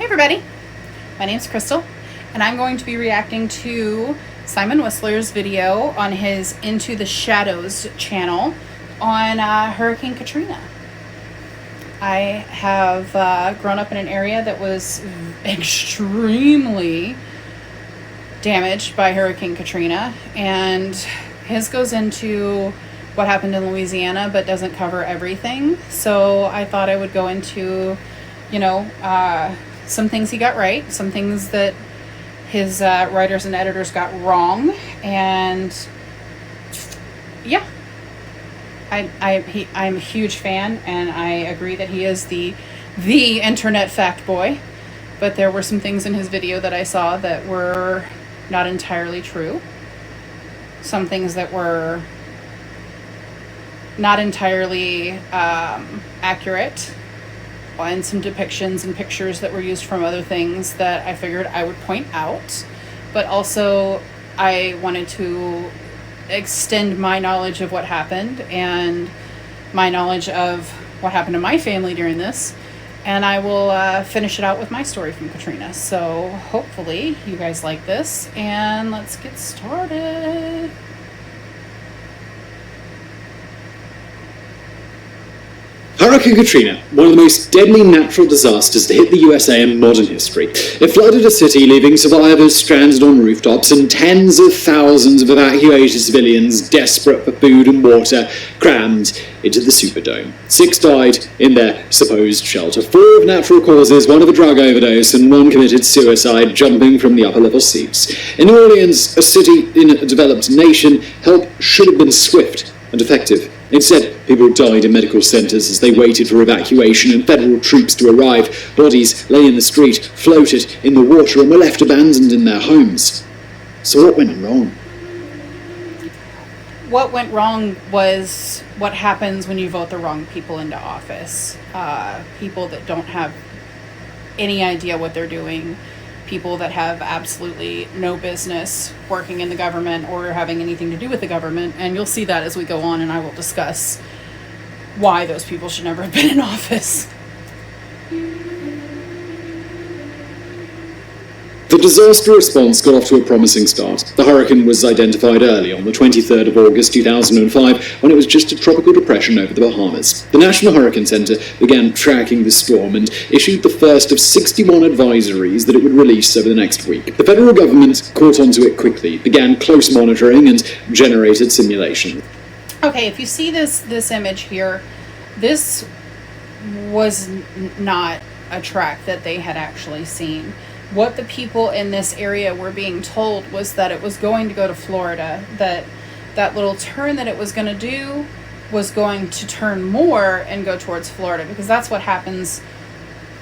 everybody, my name's Crystal, and I'm going to be reacting to Simon Whistler's video on his Into the Shadows channel on Hurricane Katrina. I have grown up in an area that was extremely damaged by Hurricane Katrina, and his goes into what happened in Louisiana but doesn't cover everything. So I thought I would go into, some things he got right, some things that his writers and editors got wrong, and yeah, I'm a huge fan, and I agree that he is the internet fact boy. But there were some things in his video that I saw that were not entirely true. Some things that were not entirely accurate, and some depictions and pictures that were used from other things that I figured I would point out. But also I wanted to extend my knowledge of what happened and my knowledge of what happened to my family during this, and I will finish it out with my story from Katrina. So hopefully you guys like this, and let's get started. Hurricane Katrina, one of the most deadly natural disasters to hit the USA in modern history. It flooded a city, leaving survivors stranded on rooftops and tens of thousands of evacuated civilians desperate for food and water crammed into the Superdome. 6 died in their supposed shelter, 4 of natural causes, 1 of a drug overdose, and 1 committed suicide jumping from the upper-level seats. In New Orleans, a city in a developed nation, help should have been swift and effective. Instead, people died in medical centres as they waited for evacuation and federal troops to arrive. Bodies lay in the street, floated in the water, and were left abandoned in their homes. So what went wrong? What went wrong was what happens when you vote the wrong people into office. People that don't have any idea what they're doing. People that have absolutely no business working in the government or having anything to do with the government. And you'll see that as we go on, and I will discuss why those people should never have been in office. The disaster response got off to a promising start. The hurricane was identified early, on the 23rd of August 2005, when it was just a tropical depression over the Bahamas. The National Hurricane Center began tracking the storm and issued the first of 61 advisories that it would release over the next week. The federal government caught onto it quickly, began close monitoring, and generated simulation. Okay, if you see this image here, this was not a track that they had actually seen. What the people in this area were being told was that it was going to go to Florida, that little turn that it was going to do was going to turn more and go towards Florida, because that's what happens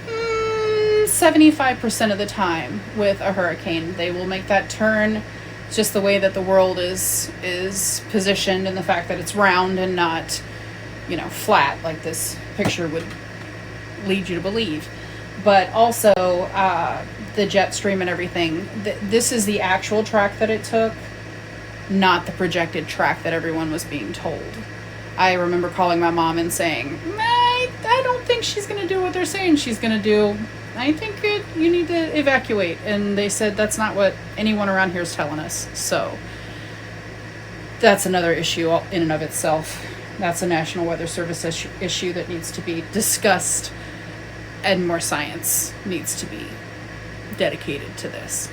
75% of the time with a hurricane. They will make that turn. It's just the way that the world is positioned, and the fact that it's round and not, flat like this picture would lead you to believe. But also the jet stream and everything. This is the actual track that it took, not the projected track that everyone was being told. I remember calling my mom and saying, I don't think she's going to do what they're saying she's going to do. I think you need to evacuate. And they said that's not what anyone around here is telling us. So that's another issue in and of itself. That's a National Weather Service issue that needs to be discussed, and more science needs to be dedicated to this.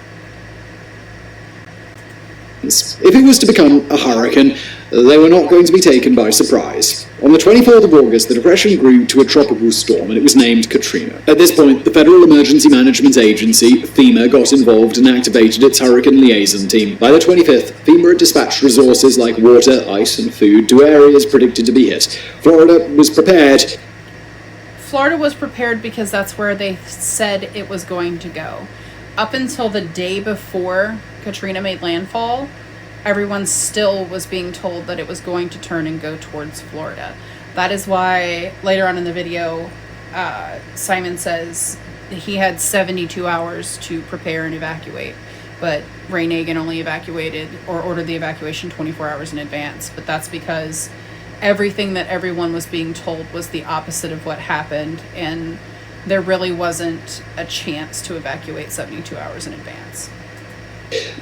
If it was to become a hurricane, they were not going to be taken by surprise. On the 24th of August, the depression grew to a tropical storm, and it was named Katrina. At this point, the Federal Emergency Management Agency, FEMA, got involved and activated its hurricane liaison team. By the 25th, FEMA had dispatched resources like water, ice, and food to areas predicted to be hit. Florida was prepared. Florida was prepared because that's where they said it was going to go. Up until the day before Katrina made landfall, everyone still was being told that it was going to turn and go towards Florida. That is why later on in the video, Simon says he had 72 hours to prepare and evacuate, but Ray Nagin only evacuated or ordered the evacuation 24 hours in advance. But that's because everything that everyone was being told was the opposite of what happened, and there really wasn't a chance to evacuate 72 hours in advance.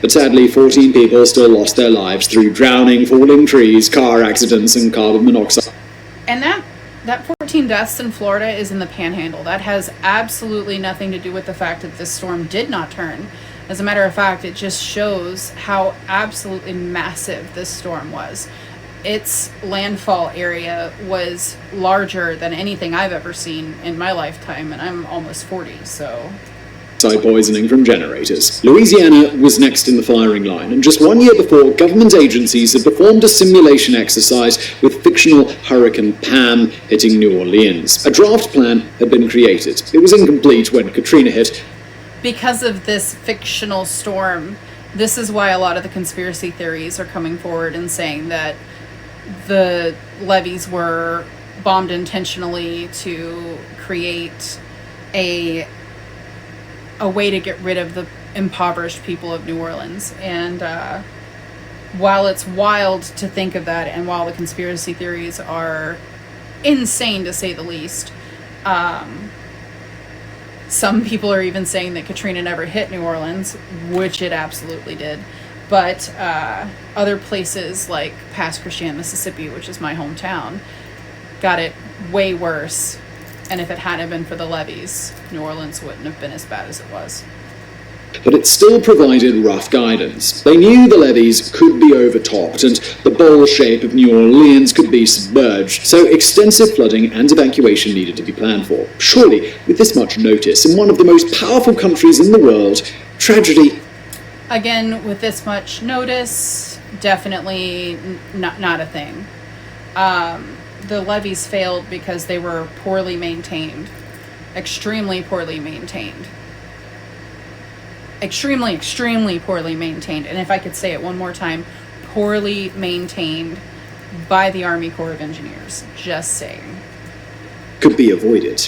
But sadly, 14 people still lost their lives through drowning, falling trees, car accidents, and carbon monoxide. And that 14 deaths in Florida is in the Panhandle. That has absolutely nothing to do with the fact that this storm did not turn. As a matter of fact, it just shows how absolutely massive this storm was. Its landfall area was larger than anything I've ever seen in my lifetime, and I'm almost 40, so... Poisoning from generators. Louisiana was next in the firing line, and just 1 year before, government agencies had performed a simulation exercise with fictional Hurricane Pam hitting New Orleans. A draft plan had been created. It was incomplete when Katrina hit. Because of this fictional storm, this is why a lot of the conspiracy theories are coming forward and saying that the levees were bombed intentionally to create a way to get rid of the impoverished people of New Orleans. And while it's wild to think of that, and while the conspiracy theories are insane to say the least, some people are even saying that Katrina never hit New Orleans, which it absolutely did. But other places like Pass Christian, Mississippi, which is my hometown, got it way worse. And if it hadn't been for the levees, New Orleans wouldn't have been as bad as it was. But it still provided rough guidance. They knew the levees could be overtopped and the bowl shape of New Orleans could be submerged, so extensive flooding and evacuation needed to be planned for. Surely, with this much notice, in one of the most powerful countries in the world, tragedy... Again, with this much notice, definitely not a thing. The levees failed because they were poorly maintained. Extremely poorly maintained. Extremely poorly maintained. And if I could say it one more time, poorly maintained by the Army Corps of Engineers. Just saying. Could be avoided.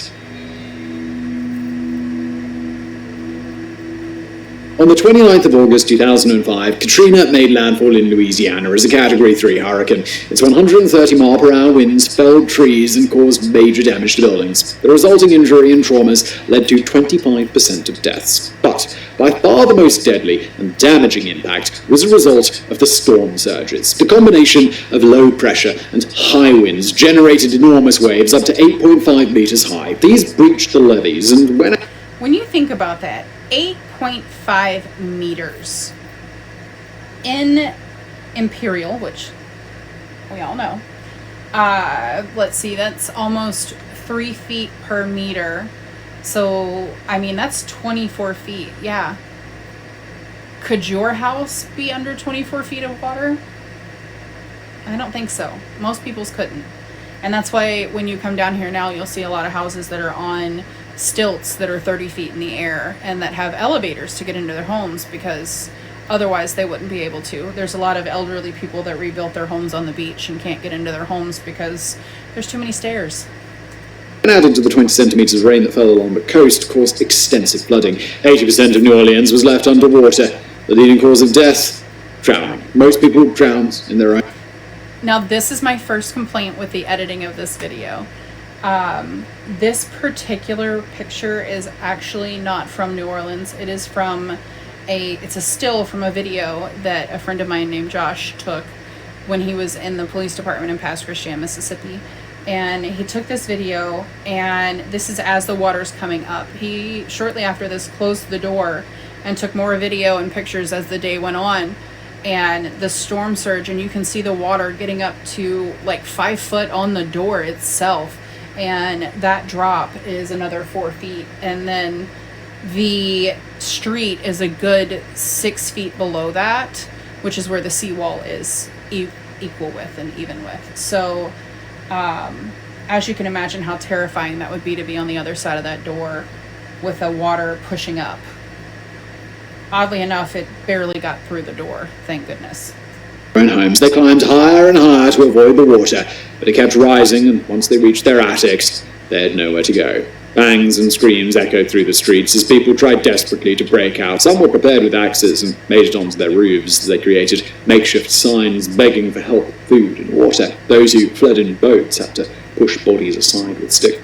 On the 29th of August 2005, Katrina made landfall in Louisiana as a Category 3 hurricane. Its 130-mile-per-hour winds felled trees and caused major damage to buildings. The resulting injury and traumas led to 25% of deaths. But by far the most deadly and damaging impact was a result of the storm surges. The combination of low pressure and high winds generated enormous waves up to 8.5 meters high. These breached the levees, and when you think about that, 8.5 meters in imperial, which we all know. Let's see, that's almost 3 feet per meter. So, I mean, that's 24 feet. Yeah. Could your house be under 24 feet of water? I don't think so. Most people's couldn't. And that's why when you come down here now, you'll see a lot of houses that are on stilts that are 30 feet in the air and that have elevators to get into their homes, because otherwise they wouldn't be able to. There's a lot of elderly people that rebuilt their homes on the beach and can't get into their homes because there's too many stairs. And added to the 20 centimeters of rain that fell along the coast caused extensive flooding. 80% of New Orleans was left underwater. The leading cause of death? Drowning. Most people drown in their own. Now, this is my first complaint with the editing of this video. This particular picture is actually not from New Orleans. It is from it's a still from a video that a friend of mine named Josh took when he was in the police department in Pass Christian, Mississippi. And he took this video, and this is as the water's coming up. He, shortly after this, closed the door and took more video and pictures as the day went on. And the storm surge, and you can see the water getting up to like 5 foot on the door itself. And that drop is another 4 feet. And then the street is a good 6 feet below that, which is where the seawall is equal with and even with. So, as you can imagine how terrifying that would be to be on the other side of that door with the water pushing up. Oddly enough, it barely got through the door, thank goodness. In homes, they climbed higher and higher to avoid the water, but it kept rising, and once they reached their attics, they had nowhere to go. Bangs and screams echoed through the streets as people tried desperately to break out. Some were prepared with axes and made it onto their roofs as they created makeshift signs begging for help, food and water. Those who fled in boats had to push bodies aside with sticks.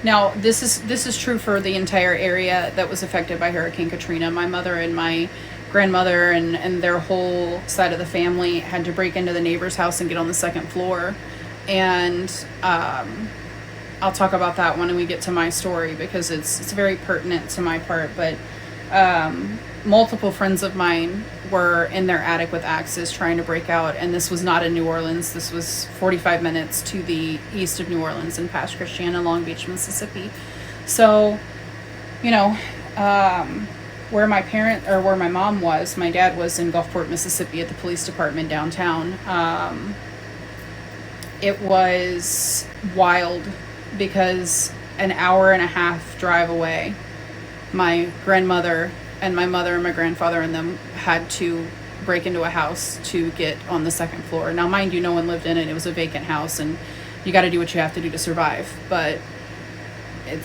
Now, this is true for the entire area that was affected by Hurricane Katrina. My mother and my grandmother and their whole side of the family had to break into the neighbor's house and get on the second floor. And I'll talk about that when we get to my story, because it's very pertinent to my part. But multiple friends of mine were in their attic with axes trying to break out, and this was not in New Orleans. This was 45 minutes to the east of New Orleans in Pass Christiana, Long Beach, Mississippi. So, you know, where my mom was, my dad was in Gulfport, Mississippi at the police department downtown. It was wild because an hour and a half drive away, my grandmother and my mother and my grandfather and them had to break into a house to get on the second floor. Now, mind you, no one lived in it. It was a vacant house, and you got to do what you have to do to survive. But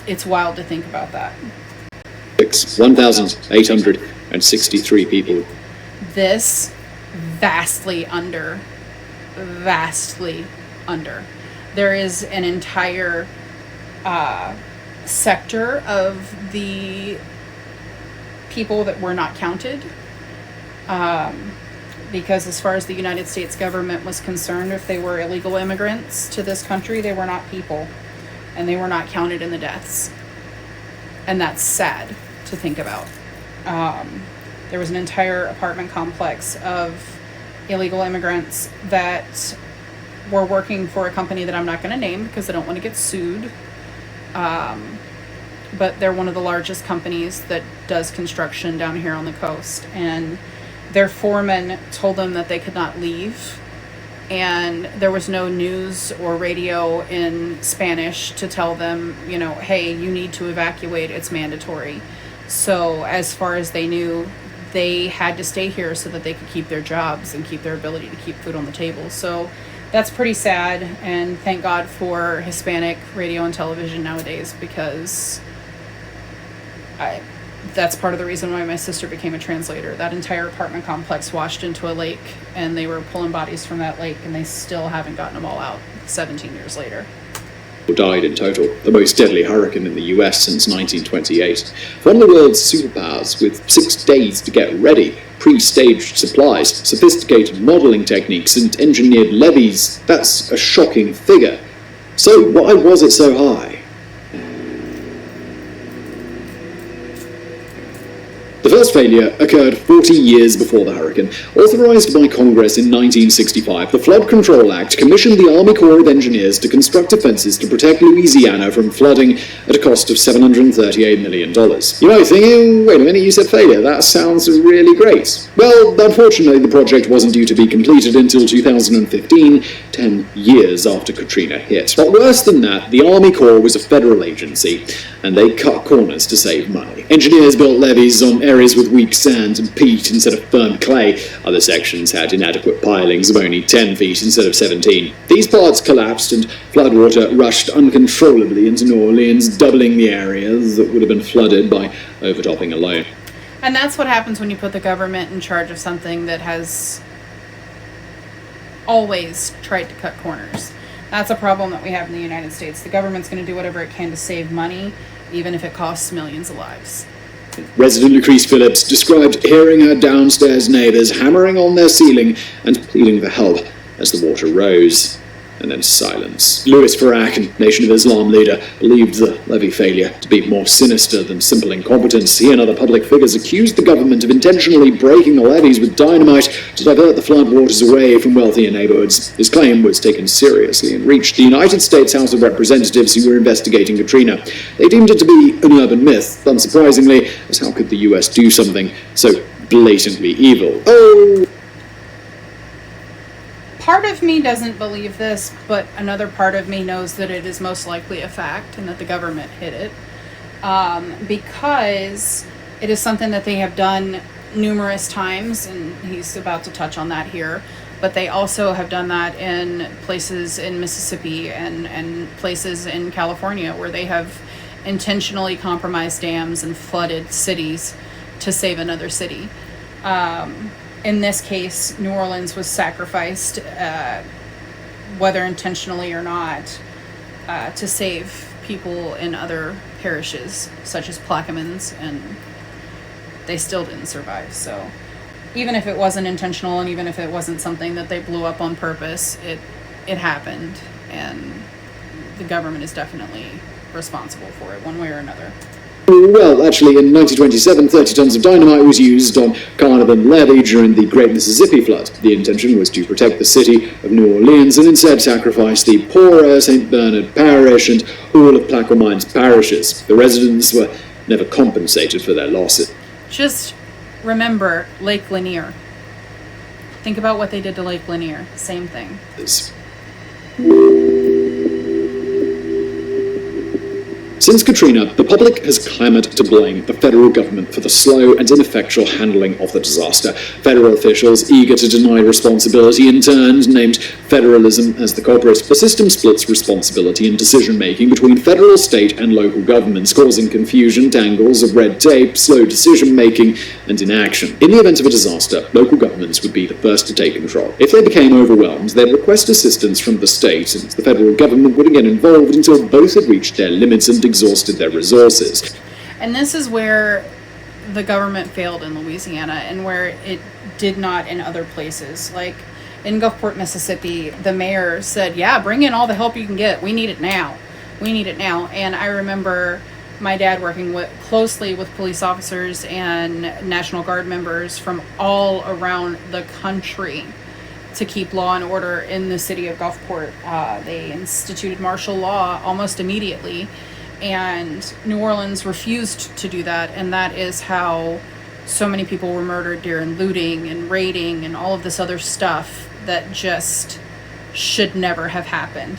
it's wild to think about that. 1,863 people. This vastly under. There is an entire sector of the people that were not counted, because as far as the United States government was concerned, if they were illegal immigrants to this country, they were not people, and they were not counted in the deaths. And that's sad to think about. There was an entire apartment complex of illegal immigrants that were working for a company that I'm not going to name because I don't want to get sued. But they're one of the largest companies that does construction down here on the coast. And their foreman told them that they could not leave. And there was no news or radio in Spanish to tell them, you know, hey, you need to evacuate. It's mandatory. So as far as they knew, they had to stay here so that they could keep their jobs and keep their ability to keep food on the table. So that's pretty sad. And thank God for Hispanic radio and television nowadays, because that's part of the reason why my sister became a translator. That entire apartment complex washed into a lake, and they were pulling bodies from that lake, and they still haven't gotten them all out 17 years later. Died in total, the most deadly hurricane in the US since 1928. One of the world's superpowers, with 6 days to get ready, pre-staged supplies, sophisticated modelling techniques, and engineered levees, that's a shocking figure. So why was it so high? The first failure occurred 40 years before the hurricane. Authorized by Congress in 1965, the Flood Control Act commissioned the Army Corps of Engineers to construct defenses to protect Louisiana from flooding at a cost of $738 million. You might be thinking, wait a minute, you said failure. That sounds really great. Well, unfortunately, the project wasn't due to be completed until 2015, 10 years after Katrina hit. But worse than that, the Army Corps was a federal agency, and they cut corners to save money. Engineers built levees on areas with weak sand and peat instead of firm clay. Other sections had inadequate pilings of only 10 feet instead of 17. These parts collapsed, and floodwater rushed uncontrollably into New Orleans, doubling the areas that would have been flooded by overtopping alone. And that's what happens when you put the government in charge of something that has always tried to cut corners. That's a problem that we have in the United States. The government's going to do whatever it can to save money, even if it costs millions of lives. Resident Lucrece Phillips described hearing her downstairs neighbours hammering on their ceiling and pleading for help as the water rose. And then silence. Louis Farrakh, Nation of Islam leader, believed the levee failure to be more sinister than simple incompetence. He and other public figures accused the government of intentionally breaking the levees with dynamite to divert the floodwaters away from wealthier neighborhoods. His claim was taken seriously and reached the United States House of Representatives, who were investigating Katrina. They deemed it to be an urban myth, unsurprisingly, as how could the US do something so blatantly evil? Oh! Part of me doesn't believe this, but another part of me knows that it is most likely a fact and that the government hid it, because it is something that they have done numerous times, and he's about to touch on that here, but they also have done that in places in Mississippi and places in California where they have intentionally compromised dams and flooded cities to save another city. In this case, New Orleans was sacrificed, whether intentionally or not, to save people in other parishes, such as Plaquemines, and they still didn't survive. So even if it wasn't intentional, and even if it wasn't something that they blew up on purpose, it happened, and the government is definitely responsible for it one way or another. Well, actually, in 1927, 30 tons of dynamite was used on Carnarvon Levee during the Great Mississippi Flood. The intention was to protect the city of New Orleans and instead sacrifice the poorer St. Bernard Parish and all of Plaquemines parishes. The residents were never compensated for their losses. Just remember Lake Lanier. Think about what they did to Lake Lanier. Same thing. Since Katrina, the public has clamoured to blame the federal government for the slow and ineffectual handling of the disaster. Federal officials, eager to deny responsibility, in turn named federalism as the culprit. The system splits responsibility and decision-making between federal, state, and local governments, causing confusion, tangles of red tape, slow decision-making, and inaction. In the event of a disaster, local governments would be the first to take control. If they became overwhelmed, they'd request assistance from the state, and the federal government wouldn't get involved until both had reached their limits and exhausted their resources. And this is where the government failed in Louisiana, and where it did not in other places. Like in Gulfport, Mississippi, the mayor said, yeah, bring in all the help you can get. We need it now. We need it now. And I remember my dad working closely with police officers and National Guard members from all around the country to keep law and order in the city of Gulfport. They instituted martial law almost immediately, and New Orleans refused to do that, and that is how so many people were murdered during looting and raiding and all of this other stuff that just should never have happened.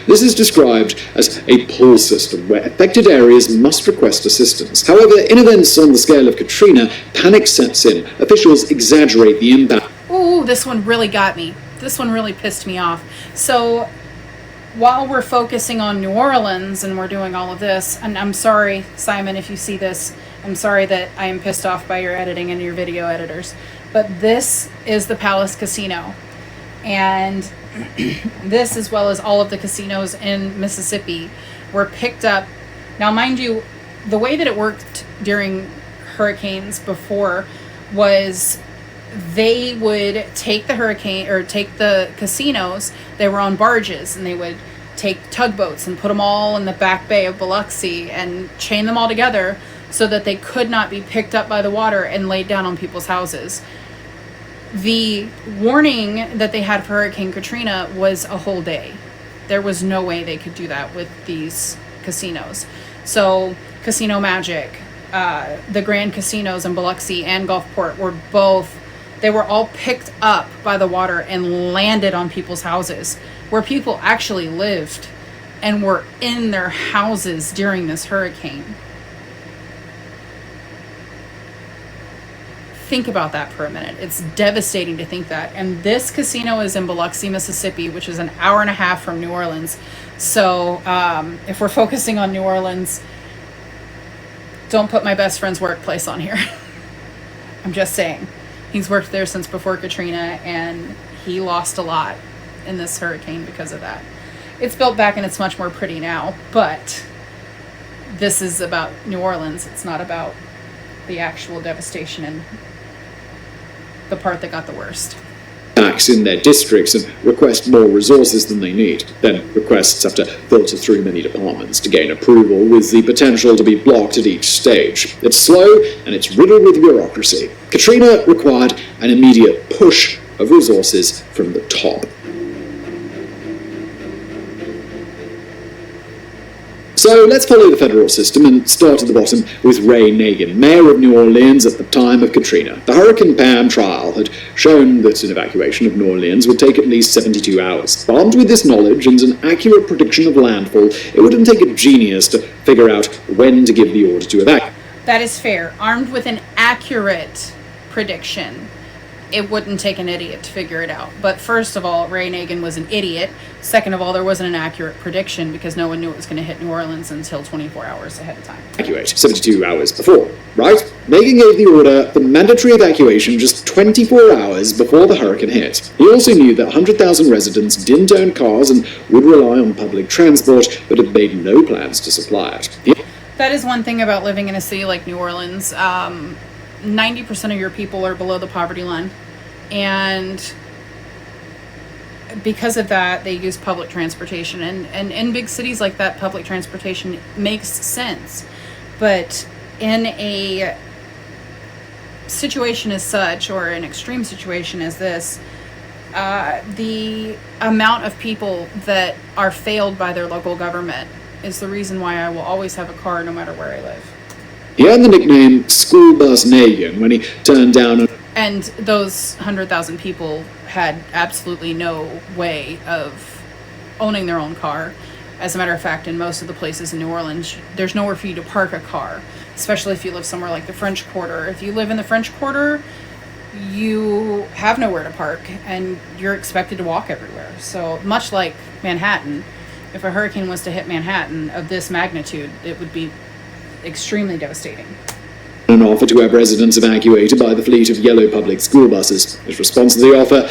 This is described as a pull system, where affected areas must request assistance. However, in events on the scale of Katrina, panic sets in. Officials exaggerate the impact. Ooh, this one really got me. This one really pissed me off. So while we're focusing on New Orleans and we're doing all of this, and I'm sorry, Simon, if you see this, I'm sorry that I am pissed off by your editing and your video editors, but this is the Palace Casino. And this, as well as all of the casinos in Mississippi, were picked up. Now, mind you, the way that it worked during hurricanes before was they would take the casinos, they were on barges, and they would take tugboats and put them all in the back bay of Biloxi and chain them all together so that they could not be picked up by the water and laid down on people's houses. The warning that they had for Hurricane Katrina was a whole day. There was no way they could do that with these casinos. So Casino Magic, the Grand Casinos in Biloxi and Gulfport they were all picked up by the water and landed on people's houses, where people actually lived and were in their houses during this hurricane. Think about that for a minute. It's devastating to think that. And this casino is in Biloxi, Mississippi, which is an hour and a half from New Orleans. So if we're focusing on New Orleans, don't put my best friend's workplace on here. I'm just saying. He's worked there since before Katrina, and he lost a lot in this hurricane because of that. It's built back and it's much more pretty now, but this is about New Orleans. It's not about the actual devastation and the part that got the worst. Acts in their districts and request more resources than they need. Then requests have to filter through many departments to gain approval, with the potential to be blocked at each stage. It's slow and it's riddled with bureaucracy. Katrina required an immediate push of resources from the top. So let's follow the federal system and start at the bottom with Ray Nagin, mayor of New Orleans at the time of Katrina. The Hurricane Pam trial had shown that an evacuation of New Orleans would take at least 72 hours. Armed with this knowledge and an accurate prediction of landfall, it wouldn't take a genius to figure out when to give the order to evacuate. That is fair. Armed with an accurate prediction. it wouldn't take an idiot to figure it out. But first of all, Ray Nagin was an idiot. Second of all, there wasn't an accurate prediction because no one knew it was going to hit New Orleans until 24 hours ahead of time. Evacuate 72 hours before, right? Nagin gave the order for mandatory evacuation just 24 hours before the hurricane hit. He also knew that 100,000 residents didn't own cars and would rely on public transport, but had made no plans to supply it. That is one thing about living in a city like New Orleans. 90% of your people are below the poverty line, and because of that, they use public transportation. And in big cities like that, public transportation makes sense. But in a situation as such, or an extreme situation as this, the amount of people that are failed by their local government is the reason why I will always have a car no matter where I live. He earned the nickname School Bus Nagin when he turned down And those 100,000 people had absolutely no way of owning their own car. As a matter of fact, in most of the places in New Orleans, there's nowhere for you to park a car, especially if you live somewhere like the French Quarter. If you live in the French Quarter, you have nowhere to park, and you're expected to walk everywhere. So much like Manhattan, if a hurricane was to hit Manhattan of this magnitude, it would be extremely devastating. An offer to have residents evacuated by the fleet of yellow public school buses. His response to the offer: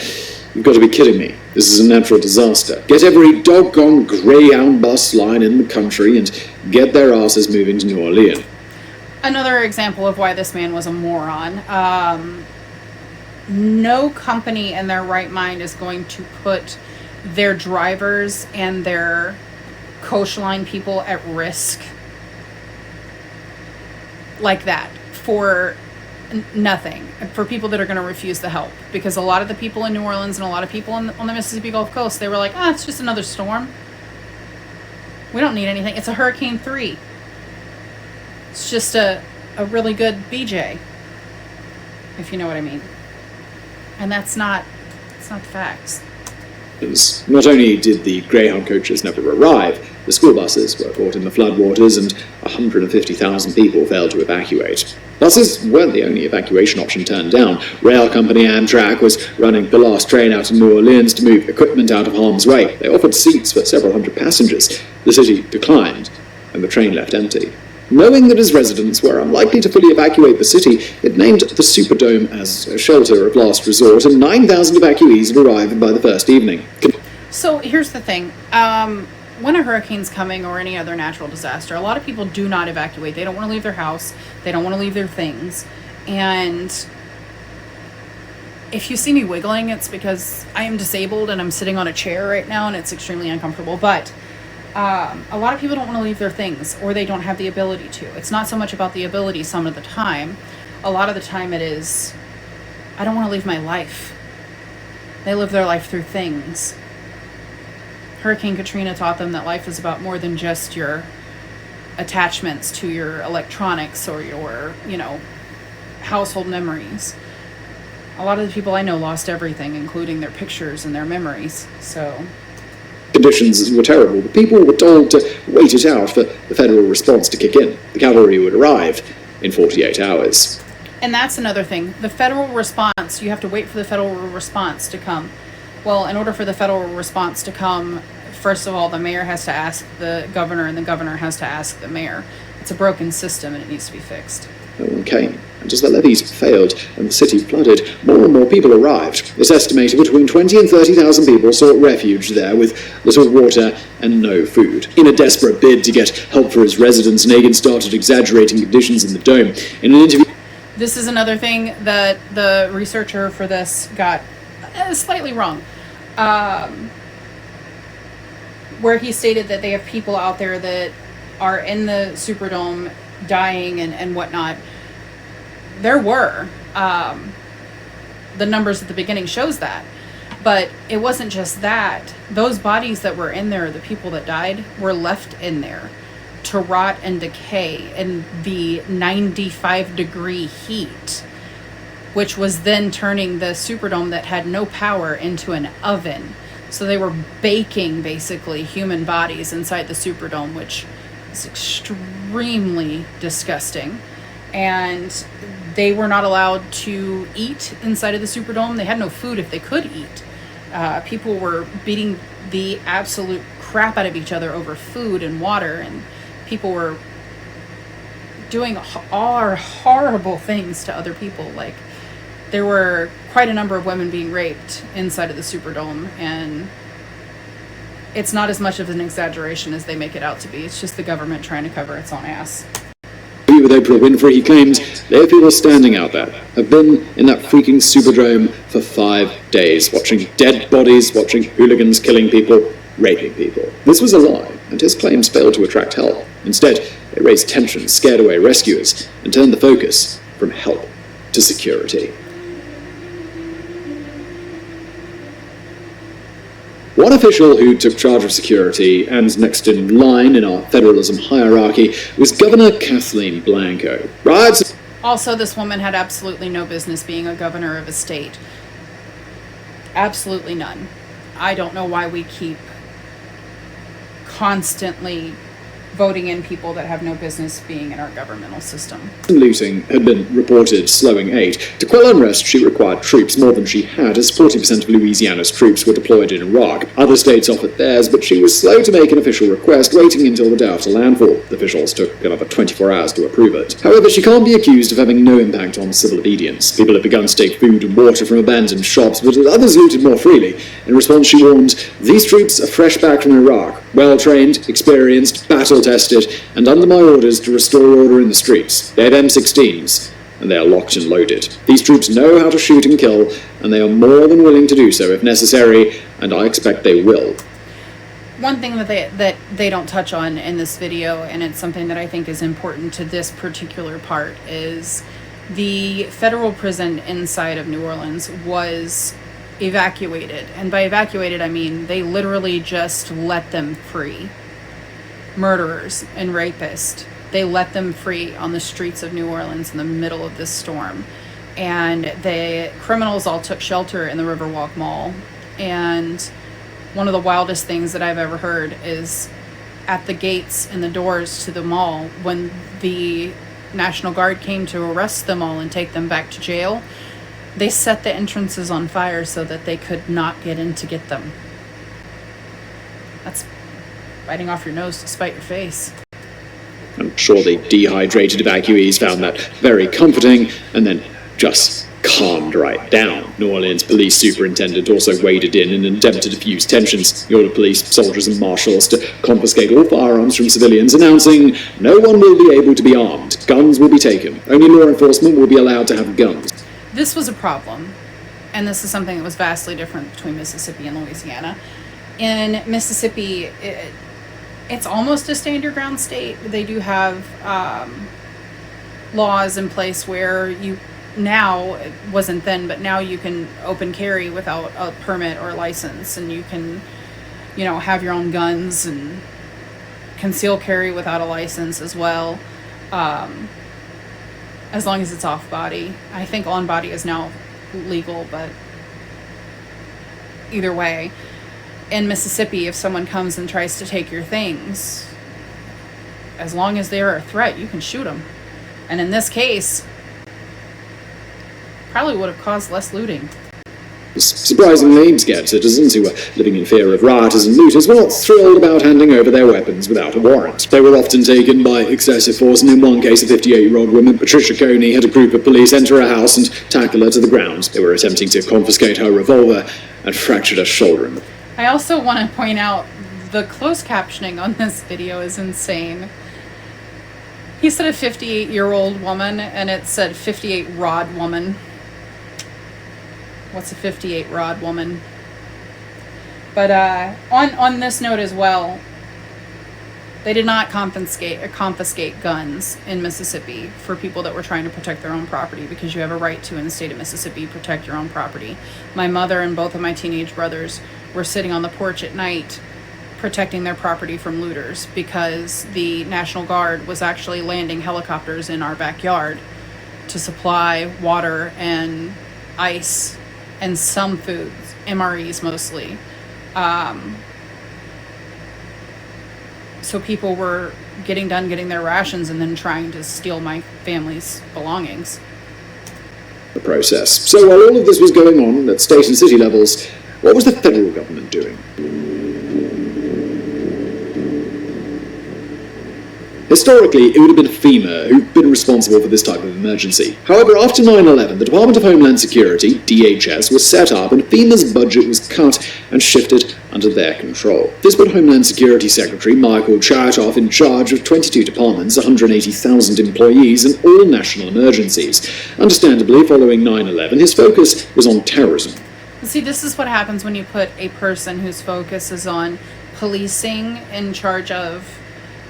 "You've got to be kidding me. This is a natural disaster. Get every doggone Greyhound bus line in the country and get their asses moving to New Orleans." Another example of why this man was a moron. No company in their right mind is going to put their drivers and their coastline people at risk like that for nothing, for people that are going to refuse the help. Because a lot of the people in New Orleans and a lot of people on the Mississippi Gulf Coast, they were like, it's just another storm. We don't need anything. It's a Hurricane 3. It's just a really good BJ, if you know what I mean. And it's not the facts. Not only did the Greyhound coaches never arrive, the school buses were caught in the floodwaters and 150,000 people failed to evacuate. Buses weren't the only evacuation option turned down. Rail company Amtrak was running the last train out of New Orleans to move equipment out of harm's way. They offered seats for several hundred passengers. The city declined, and the train left empty. Knowing that its residents were unlikely to fully evacuate the city, it named the Superdome as a shelter of last resort, and 9,000 evacuees had arrived by the first evening. So here's the thing. When a hurricane's coming or any other natural disaster, a lot of people do not evacuate. They don't want to leave their house. They don't want to leave their things. And if you see me wiggling, it's because I am disabled and I'm sitting on a chair right now and it's extremely uncomfortable. But a lot of people don't want to leave their things, or they don't have the ability to. It's not so much about the ability some of the time. A lot of the time it is, I don't want to leave my life. They live their life through things. Hurricane Katrina taught them that life is about more than just your attachments to your electronics or your, household memories. A lot of the people I know lost everything, including their pictures and their memories. So conditions were terrible. The people were told to wait it out for the federal response to kick in. The cavalry would arrive in 48 hours. And that's another thing. The federal response, you have to wait for the federal response to come. Well, in order for the federal response to come, first of all, the mayor has to ask the governor, and the governor has to ask the mayor. It's a broken system, and it needs to be fixed. No one came, and as the levees failed and the city flooded, more and more people arrived. It's estimated between 20 and 30,000 people sought refuge there with little water and no food. In a desperate bid to get help for his residents, Nagin started exaggerating conditions in the dome. In an interview... This is another thing that the researcher for this got slightly wrong. Where he stated that they have people out there that are in the Superdome dying and whatnot. There were. The numbers at the beginning shows that. But it wasn't just that. Those bodies that were in there, the people that died, were left in there to rot and decay in the 95-degree heat, which was then turning the Superdome that had no power into an oven. So they were baking, basically, human bodies inside the Superdome, which is extremely disgusting. and they were not allowed to eat inside of the Superdome. They had no food if they could eat. People were beating the absolute crap out of each other over food and water, and people were doing horrible things to other people. Like, there were quite a number of women being raped inside of the Superdome, and it's not as much of an exaggeration as they make it out to be. It's just the government trying to cover its own ass. With Oprah Winfrey, he claims there are people standing out there, have been in that freaking Superdome for 5 days, watching dead bodies, watching hooligans killing people, raping people. This was a lie, and his claims failed to attract help. Instead, they raised tension, scared away rescuers, and turned the focus from help to security. One official who took charge of security and next in line in our federalism hierarchy was Governor Kathleen Blanco. Riots. Also, this woman had absolutely no business being a governor of a state. Absolutely none. I don't know why we keep constantly voting in people that have no business being in our governmental system. Looting had been reported slowing aid. To quell unrest, she required troops more than she had, as 40% of Louisiana's troops were deployed in Iraq. Other states offered theirs, but she was slow to make an official request, waiting until the day after landfall. The officials took another 24 hours to approve it. However, she can't be accused of having no impact on civil obedience. People had begun to take food and water from abandoned shops, but others looted more freely. In response, she warned, "These troops are fresh back from Iraq, well-trained, experienced, battle-tested, and under my orders to restore order in the streets. They have M16s, and they are locked and loaded. These troops know how to shoot and kill, and they are more than willing to do so if necessary, and I expect they will." One thing that they don't touch on in this video, and it's something that I think is important to this particular part, is the federal prison inside of New Orleans was evacuated. And by evacuated, I mean they literally just let them free. Murderers and rapists, they let them free on the streets of New Orleans in the middle of this storm. And the criminals all took shelter in the Riverwalk Mall. And one of the wildest things that I've ever heard is at the gates and the doors to the mall, when the National Guard came to arrest them all and take them back to jail, they set the entrances on fire so that they could not get in to get them. That's biting off your nose to spite your face. I'm sure the dehydrated evacuees found that very comforting, and then just calmed right down. New Orleans police superintendent also waded in an attempt to diffuse tensions. He ordered police, soldiers, and marshals to confiscate all firearms from civilians, announcing, "No one will be able to be armed. Guns will be taken. Only law enforcement will be allowed to have guns." This was a problem, and this is something that was vastly different between Mississippi and Louisiana. In Mississippi, it's almost a stand your ground state. They do have laws in place where you now, it wasn't then, but now you can open carry without a permit or a license, and you can, have your own guns and conceal carry without a license as well. As long as it's off body. I think on body is now legal, but either way, in Mississippi, if someone comes and tries to take your things, as long as they're a threat, you can shoot them. And in this case, probably would have caused less looting. Surprisingly, scared citizens who were living in fear of rioters and looters were not thrilled about handing over their weapons without a warrant. They were often taken by excessive force, and in one case, a 58-year-old woman, Patricia Coney, had a group of police enter her house and tackle her to the ground. They were attempting to confiscate her revolver and fractured her shoulder. I also want to point out the closed captioning on this video is insane. He said a 58-year-old woman, and it said 58-rod woman. What's a 58-rod woman? But on this note as well, they did not confiscate guns in Mississippi for people that were trying to protect their own property, because you have a right to, in the state of Mississippi, protect your own property. My mother and both of my teenage brothers were sitting on the porch at night protecting their property from looters, because the National Guard was actually landing helicopters in our backyard to supply water and ice and some foods, MREs mostly. So people were getting their rations and then trying to steal my family's belongings. The process. So while all of this was going on at state and city levels, what was the federal government doing? Historically, it would have been FEMA who'd been responsible for this type of emergency. However, after 9/11, the Department of Homeland Security, DHS, was set up and FEMA's budget was cut and shifted under their control. This put Homeland Security Secretary Michael Chertoff in charge of 22 departments, 180,000 employees, and all national emergencies. Understandably, following 9/11, his focus was on terrorism. See, this is what happens when you put a person whose focus is on policing in charge of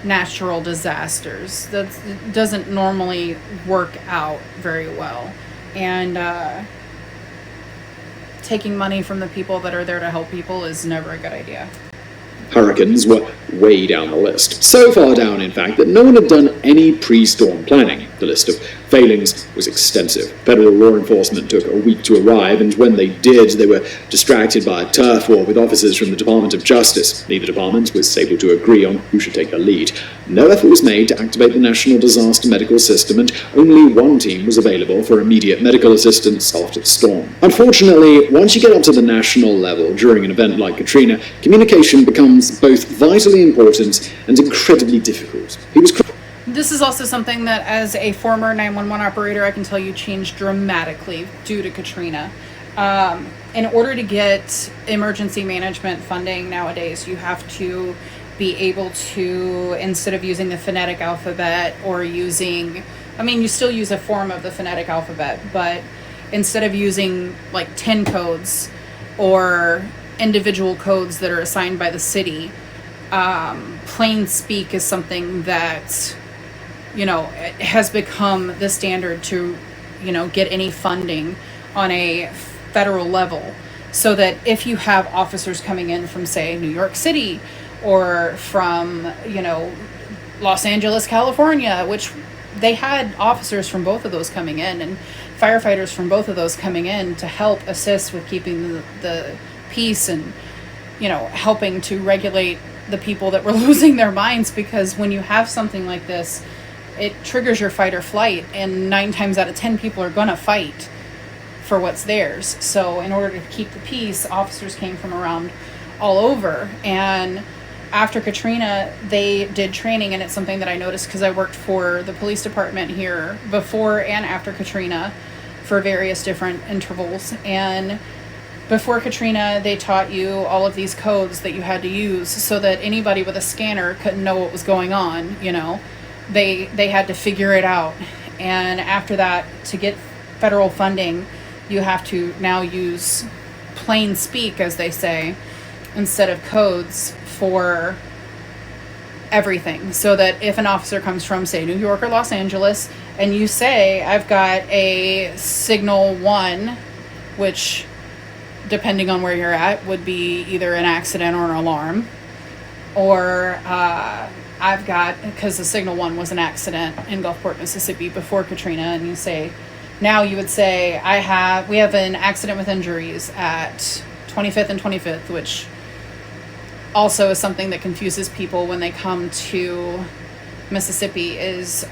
natural disasters. That doesn't normally work out very well. And taking money from the people that are there to help people is never a good idea. Hurricanes were way down the list. So far down, in fact, that no one had done any pre-storm planning. The list of failings was extensive. Federal law enforcement took a week to arrive, and when they did, they were distracted by a turf war with officers from the Department of Justice. Neither department was able to agree on who should take the lead. No effort was made to activate the National Disaster Medical System, and only one team was available for immediate medical assistance after the storm. Unfortunately, once you get up to the national level during an event like Katrina, communication becomes both vitally important and incredibly difficult. This is also something that, as a former 911 operator, I can tell you changed dramatically due to Katrina. In order to get emergency management funding nowadays, you have to be able to, instead of using the phonetic alphabet or using, you still use a form of the phonetic alphabet, but instead of using like 10 codes or individual codes that are assigned by the city, plain speak is something that, it has become the standard to, get any funding on a federal level. So that if you have officers coming in from, say, New York City or from, Los Angeles, California, which they had officers from both of those coming in and firefighters from both of those coming in to help assist with keeping the peace and, helping to regulate the people that were losing their minds, because when you have something like this, it triggers your fight or flight, and 9 times out of 10 people are going to fight for what's theirs. So in order to keep the peace, officers came from around all over. And after Katrina, they did training, and it's something that I noticed because I worked for the police department here before and after Katrina for various different intervals. And before Katrina, they taught you all of these codes that you had to use so that anybody with a scanner couldn't know what was going on, They had to figure it out. And after that, to get federal funding, you have to now use plain speak, as they say, instead of codes for everything. So that if an officer comes from, say, New York or Los Angeles, and you say, I've got a signal 1, which, depending on where you're at, would be either an accident or an alarm, or I've got, because the signal 1 was an accident in Gulfport, Mississippi before Katrina, and you say, now you would say, we have an accident with injuries at 25th and 25th, which also is something that confuses people when they come to Mississippi. Is,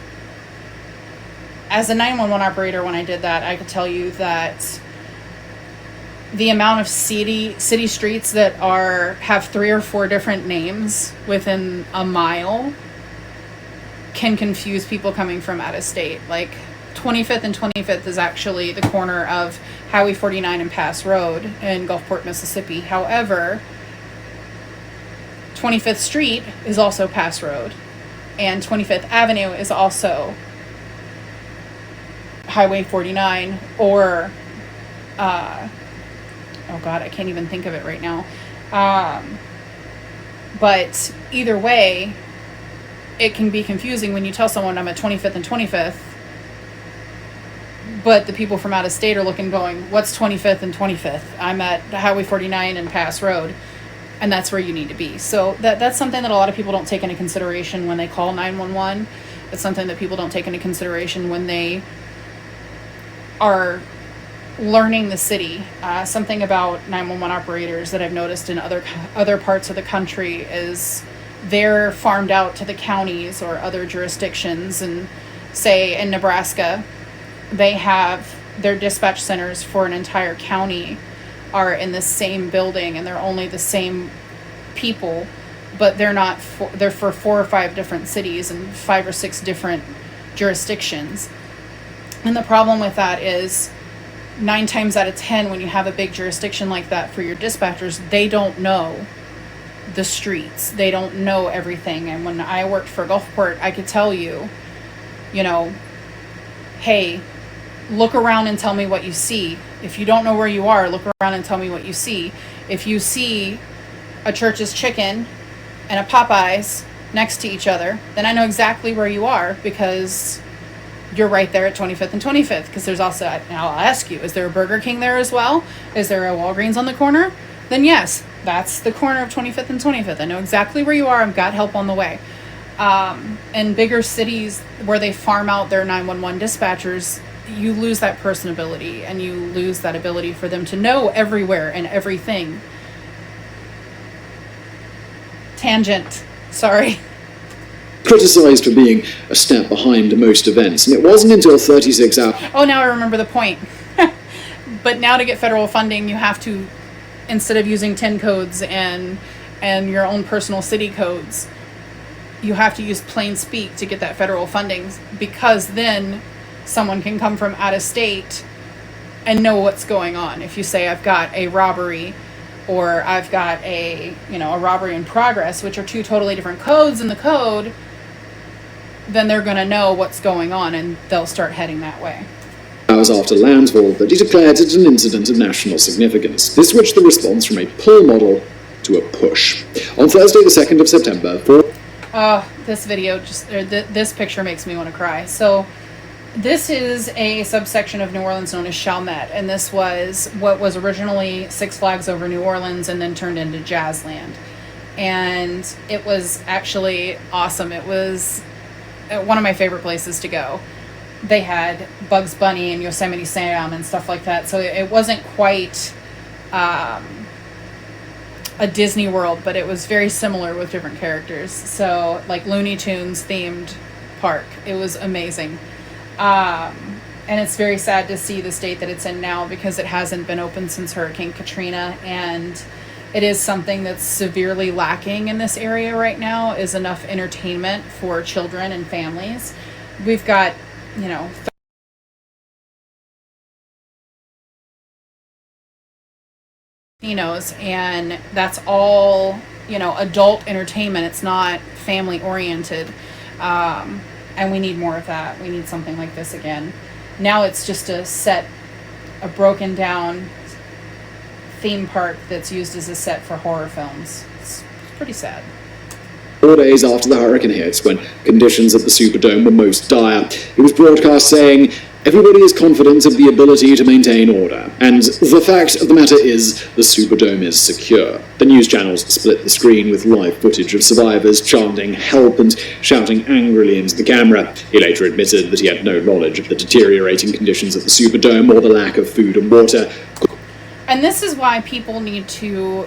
as a 911 operator, when I did that, I could tell you that the amount of city streets that have 3 or 4 different names within a mile can confuse people coming from out of state. Like 25th and 25th is actually the corner of Highway 49 and Pass Road in Gulfport, Mississippi. However, 25th Street is also Pass Road, and 25th Avenue is also Highway 49, or oh God, I can't even think of it right now. But either way, it can be confusing when you tell someone I'm at 25th and 25th, but the people from out of state are looking going, what's 25th and 25th? I'm at Highway 49 and Pass Road, and that's where you need to be. So that's something that a lot of people don't take into consideration when they call 911. It's something that people don't take into consideration when they are learning the city. Something about 911 operators that I've noticed in other parts of the country is they're farmed out to the counties or other jurisdictions. And say in Nebraska, they have their dispatch centers for an entire county are in the same building, and they're only the same people, but they're for 4 or 5 different cities and 5 or 6 different jurisdictions. And the problem with that is 9 times out of 10, when you have a big jurisdiction like that for your dispatchers, they don't know the streets. They don't know everything. And when I worked for Gulfport, I could tell you, hey, look around and tell me what you see. If you don't know where you are, look around and tell me what you see. If you see a Church's Chicken and a Popeyes next to each other, then I know exactly where you are, because you're right there at 25th and 25th. Because there's also, now I'll ask you, is there a Burger King there as well? Is there a Walgreens on the corner? Then yes, that's the corner of 25th and 25th. I know exactly where you are. I've got help on the way. In bigger cities where they farm out their 911 dispatchers, you lose that personability, and you lose that ability for them to know everywhere and everything. Tangent. Sorry. Criticised for being a step behind most events, and it wasn't until 36 hours... Oh, now I remember the point. But now to get federal funding, you have to, instead of using TIN codes and your own personal city codes, you have to use plain speak to get that federal funding, because then someone can come from out of state and know what's going on. If you say, I've got a robbery, or I've got a robbery in progress, which are 2 totally different codes in the code, then they're going to know what's going on, and they'll start heading that way. Hours after landfall, that he declared it an incident of national significance. This switched the response from a pull model to a push. On Thursday, the 2nd of September, this video this picture makes me want to cry. So this is a subsection of New Orleans known as Chalmette, and this was what was originally Six Flags Over New Orleans and then turned into Jazzland. And it was actually awesome. It was one of my favorite places to go. They had Bugs Bunny and Yosemite Sam and stuff like that. So it wasn't quite a Disney World, but it was very similar with different characters. So like Looney Tunes themed park. It was amazing. And it's very sad to see the state that it's in now, because it hasn't been open since Hurricane Katrina, and it is something that's severely lacking in this area right now, is enough entertainment for children and families. We've got, and that's all, adult entertainment. It's not family oriented. And we need more of that. We need something like this again. Now it's just a broken down theme park that's used as a set for horror films. It's pretty sad. 4 days after the hurricane hits, when conditions at the Superdome were most dire, it was broadcast saying, "Everybody is confident of the ability to maintain order, and the fact of the matter is the Superdome is secure." The news channels split the screen with live footage of survivors chanting help and shouting angrily into the camera. He later admitted that he had no knowledge of the deteriorating conditions at the Superdome or the lack of food and water. And this is why people need to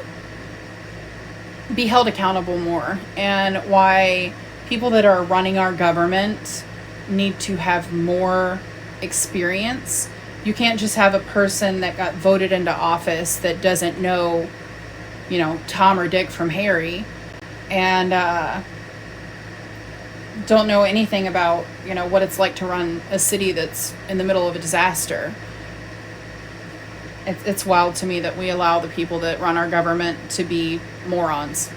be held accountable more, and why people that are running our government need to have more experience. You can't just have a person that got voted into office that doesn't know, Tom or Dick from Harry, and don't know anything about, what it's like to run a city that's in the middle of a disaster. It's wild to me that we allow the people that run our government to be morons.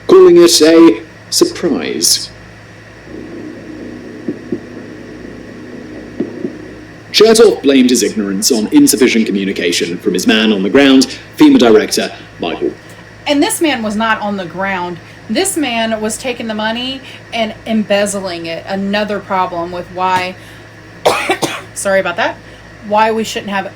Calling it a surprise. Chertoff blamed his ignorance on insufficient communication from his man on the ground, FEMA director Michael. And this man was not on the ground. This man was taking the money and embezzling it. Another problem with why, sorry about that, why we shouldn't have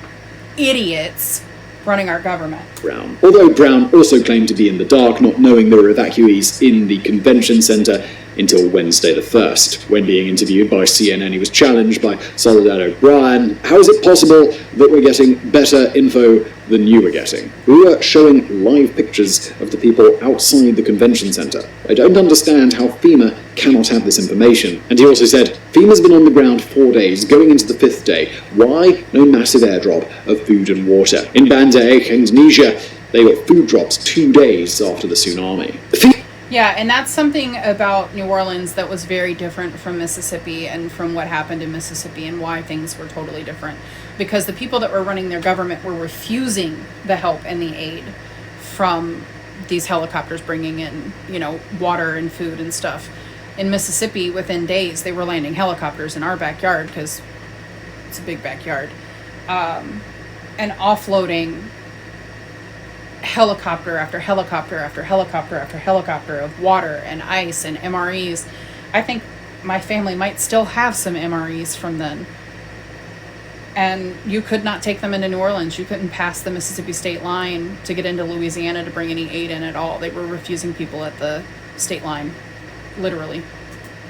idiots running our government. Brown. Although Brown also claimed to be in the dark, not knowing there were evacuees in the convention center, until Wednesday the 1st. When being interviewed by CNN, he was challenged by Soledad O'Brien. How is it possible that we're getting better info than you were getting? We were showing live pictures of the people outside the convention center. I don't understand how FEMA cannot have this information. And he also said, FEMA's been on the ground 4 days, going into the 5th day. Why no massive airdrop of food and water? In Banda Aceh, Indonesia, they got food drops 2 days after the tsunami. Yeah, and that's something about New Orleans that was very different from Mississippi and from what happened in Mississippi and why things were totally different. Because the people that were running their government were refusing the help and the aid from these helicopters bringing in, water and food and stuff. In Mississippi, within days, they were landing helicopters in our backyard, because it's a big backyard, and offloading helicopter after helicopter after helicopter after helicopter of water and ice and MREs. I think my family might still have some MREs from then. And you could not take them into New Orleans. You couldn't pass the Mississippi state line to get into Louisiana to bring any aid in at all. They were refusing people at the state line, literally.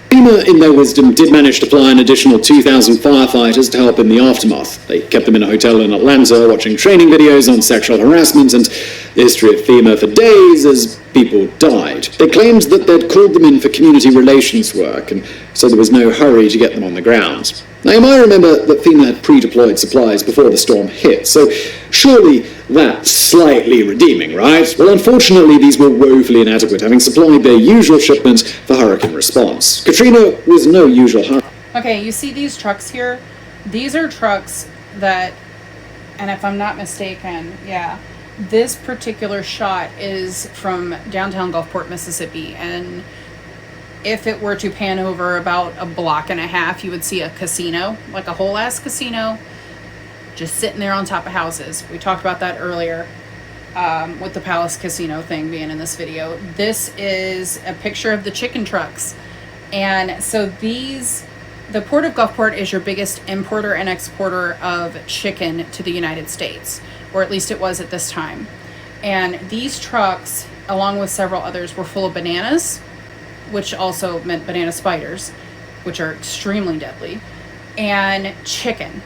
FEMA, in their wisdom, did manage to fly an additional 2,000 firefighters to help in the aftermath. They kept them in a hotel in Atlanta watching training videos on sexual harassment and the history of FEMA for days as people died. They claimed that they'd called them in for community relations work, and so there was no hurry to get them on the ground. Now, you might remember that FEMA had pre-deployed supplies before the storm hit, so surely that's slightly redeeming, right? Well, unfortunately, these were woefully inadequate, having supplied their usual shipments for hurricane response. Katrina was no usual hurricane. Okay, you see these trucks here? These are trucks that, and if I'm not mistaken, this particular shot is from downtown Gulfport, Mississippi, and if it were to pan over about a block and a half, you would see a casino, like a whole ass casino, just sitting there on top of houses. We talked about that earlier with the Palace Casino thing being in this video. This is a picture of the chicken trucks. And so the Port of Gulfport is your biggest importer and exporter of chicken to the United States, or at least it was at this time. And these trucks, along with several others, were full of bananas, which also meant banana spiders, which are extremely deadly, and chicken.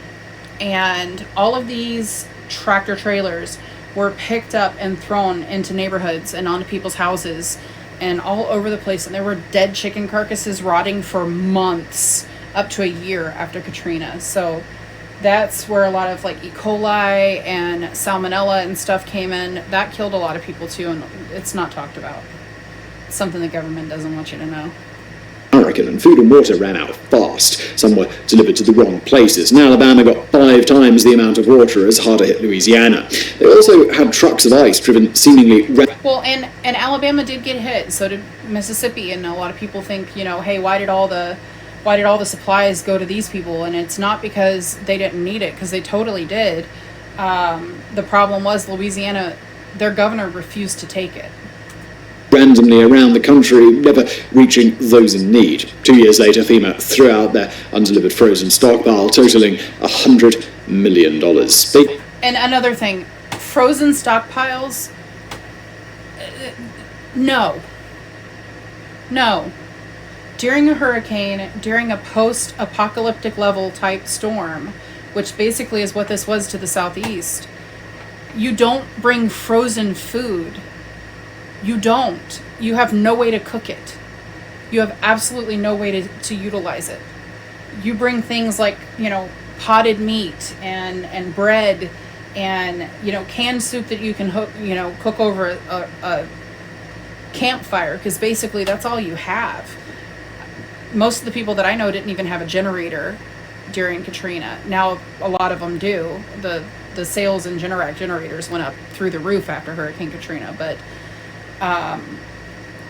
And all of these tractor trailers were picked up and thrown into neighborhoods and onto people's houses and all over the place. And there were dead chicken carcasses rotting for months, up to a year after Katrina. So that's where a lot of E. coli and salmonella and stuff came in. That killed a lot of people too, and it's not talked about. It's something the government doesn't want you to know. Hurricane, and food and water ran out fast. Some were delivered to the wrong places. Now Alabama got 5 times the amount of water as harder hit Louisiana. They also had trucks of ice driven seemingly... Well, and Alabama did get hit, so did Mississippi, and a lot of people think, hey, why did all the supplies go to these people? And it's not because they didn't need it, because they totally did. The problem was Louisiana, their governor refused to take it. Randomly around the country, never reaching those in need. 2 years later, FEMA threw out their undelivered frozen stockpile, totaling $100 million. And another thing, frozen stockpiles, no. During a hurricane, during a post-apocalyptic level type storm, which basically is what this was to the southeast, you don't bring frozen food. You don't. You have no way to cook it. You have absolutely no way to utilize it. You bring things like, potted meat and bread and, canned soup that you can cook over a campfire, because basically that's all you have. Most of the people that I know didn't even have a generator during Katrina. Now a lot of them do. The sales in Generac generators went up through the roof after Hurricane Katrina, but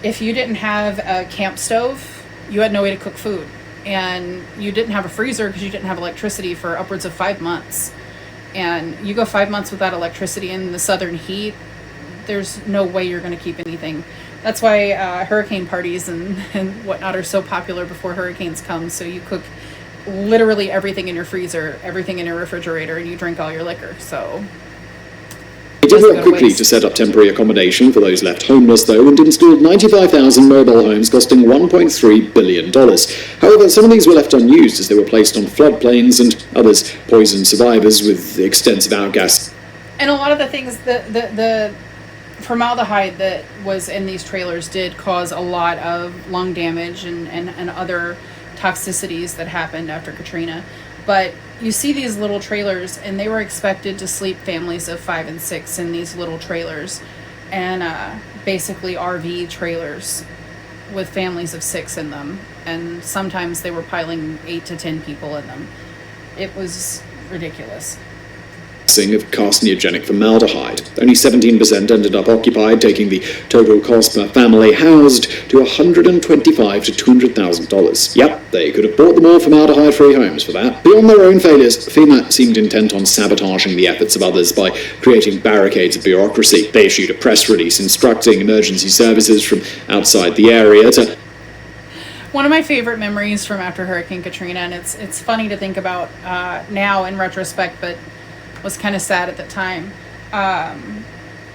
if you didn't have a camp stove, you had no way to cook food, and you didn't have a freezer because you didn't have electricity for upwards of 5 months. And you go 5 months without electricity in the southern heat, there's no way you're going to keep anything. That's why hurricane parties and whatnot are so popular before hurricanes come. So you cook literally everything in your freezer, everything in your refrigerator, and you drink all your liquor. So did doesn't work go to quickly waste. to set up temporary accommodation for those left homeless, though, and installed 95,000 mobile homes costing $1.3 billion. However, some of these were left unused as they were placed on floodplains, and others poisoned survivors with extensive outgassing. And a lot of the things, the formaldehyde that was in these trailers did cause a lot of lung damage and other toxicities that happened after Katrina. But you see these little trailers, and they were expected to sleep families of 5 and 6 in these little trailers, and basically RV trailers with families of 6 in them. And sometimes they were piling 8 to 10 people in them. It was ridiculous. Of carcinogenic formaldehyde. Only 17% ended up occupied, taking the total cost per family housed to $125,000 to $200,000. Yep, they could have bought them all formaldehyde-free homes for that. Beyond their own failures, FEMA seemed intent on sabotaging the efforts of others by creating barricades of bureaucracy. They issued a press release instructing emergency services from outside the area to... One of my favorite memories from after Hurricane Katrina, and it's funny to think about now in retrospect, but was kind of sad at the time.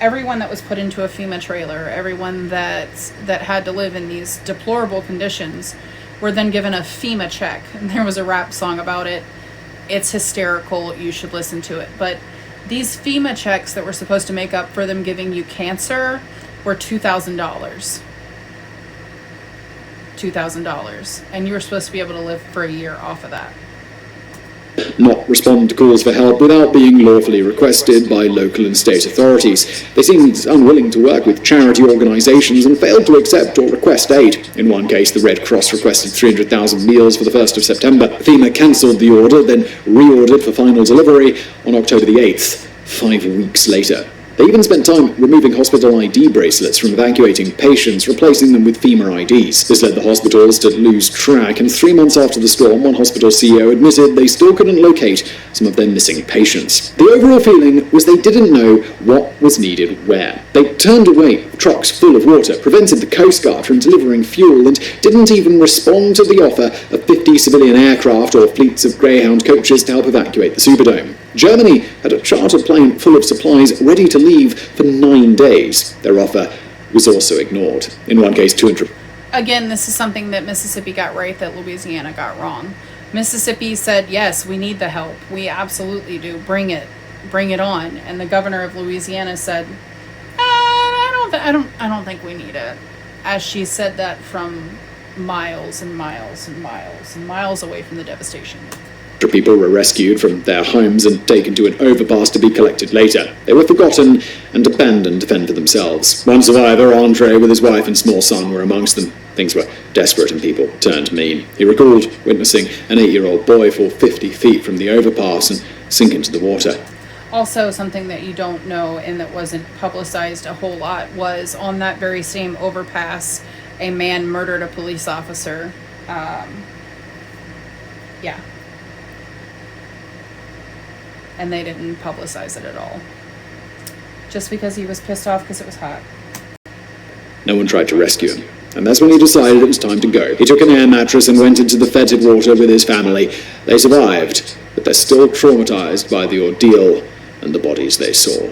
Everyone that was put into a FEMA trailer, everyone that had to live in these deplorable conditions, were then given a FEMA check. And there was a rap song about it. It's hysterical. You should listen to it. But these FEMA checks that were supposed to make up for them giving you cancer were $2,000. $2,000. And you were supposed to be able to live for a year off of that. Not respond to calls for help without being lawfully requested by local and state authorities. They seemed unwilling to work with charity organisations and failed to accept or request aid. In one case, the Red Cross requested 300,000 meals for the 1st of September. FEMA cancelled the order, then reordered for final delivery on October the 8th, 5 weeks later. They even spent time removing hospital ID bracelets from evacuating patients, replacing them with FEMA IDs. This led the hospitals to lose track, and 3 months after the storm, one hospital CEO admitted they still couldn't locate some of their missing patients. The overall feeling was they didn't know what was needed where. They turned away trucks full of water, prevented the Coast Guard from delivering fuel, and didn't even respond to the offer of 50 civilian aircraft or fleets of Greyhound coaches to help evacuate the Superdome. Germany had a chartered plane full of supplies ready to leave for 9 days. Their offer was also ignored. In one case, 200... Again, this is something that Mississippi got right that Louisiana got wrong. Mississippi said, yes, we need the help. We absolutely do. Bring it on. And the governor of Louisiana said, I don't think we need it. As she said that from miles and miles and miles and miles away from the devastation. People were rescued from their homes and taken to an overpass to be collected later. They were forgotten and abandoned to fend for themselves. One survivor, Andre, with his wife and small son, were amongst them. Things were desperate and people turned mean. He recalled witnessing an 8-year-old boy fall 50 feet from the overpass and sink into the water. Also, something that you don't know and that wasn't publicized a whole lot was on that very same overpass, a man murdered a police officer. And they didn't publicize it at all. Just because he was pissed off because it was hot. No one tried to rescue him, and that's when he decided it was time to go. He took an air mattress and went into the fetid water with his family. They survived, but they're still traumatized by the ordeal and the bodies they saw.